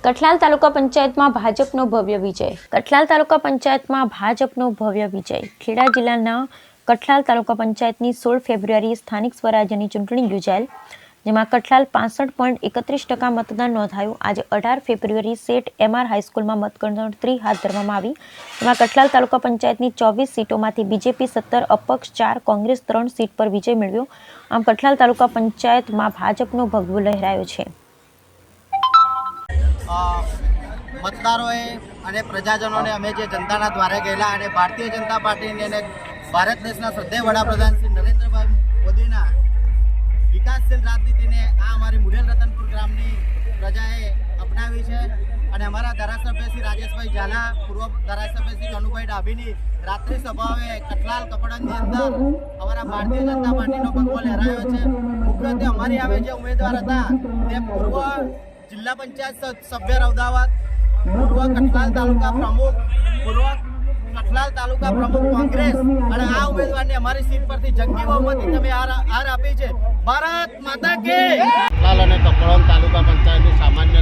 કઠલાલ તાલુકા પંચાયતમાં ભાજપનો ભવ્ય વિજય. કઠલાલ તાલુકા પંચાયતમાં ભાજપનો ભવ્ય વિજય. ખેડા જિલ્લાના કઠલાલ તાલુકા પંચાયતની 16 ફેબ્રુઆરીએ સ્થાનિક સ્વરાજ્યની ચૂંટણી યોજાયેલ, જેમાં કઠલાલ 65.31% મતદાન નોંધાયું. આજે 18 ફેબ્રુઆરી સેટ MR હાઈસ્કૂલમાં મતગણતરી હાથ ધરવામાં આવી. જેમાં કઠલાલ તાલુકા પંચાયતની 24 સીટોમાંથી બીજેપી 17, અપક્ષ 4, કોંગ્રેસ 3 સીટ પર વિજય મેળવ્યો. આમ કઠલાલ તાલુકા પંચાયતમાં ભાજપનો ભગવો લહેરાયો છે. મતદારોએ અને પ્રજાજનોને અમે જે જનતાના દ્વારે ગયેલા અને ભારતીય જનતા પાર્ટીને અને ભારત દેશના શ્રદ્ધેય વડાપ્રધાન શ્રી નરેન્દ્રભાઈ મોદીના વિકાસશીલ રાજનીતિને આ અમારી મુઢેલ રતનપુર ગ્રામની પ્રજાએ અપનાવી છે. અને અમારા ધારાસભ્ય શ્રી રાજેશભાઈ ઝાલા, પૂર્વ ધારાસભ્ય શ્રી અનુભાઈ ડાભીની રાત્રિ સભાએ કઠલાલ કપડાની અંદર અમારા ભારતીય જનતા પાર્ટીનો ભગવો લહેરાયો છે. મુખ્યત્વે અમારી આવે જે ઉમેદવાર હતા તે પૂર્વ જિલ્લા પંચાયત સભ્ય રૌદાવત, પૂર્વ કઠલાલ તાલુકા પ્રમુખ, પૂર્વ કઠલાલ તાલુકા પ્રમુખ કોંગ્રેસ, અને આ ઉમેદવારને અમારી સીટ પરથી જંગી બહુમતી તમે હાર આપી છે. ભારત માતા કી. કઠલાલ અને કપડોન તાલુકા પંચાયતની સામાન્ય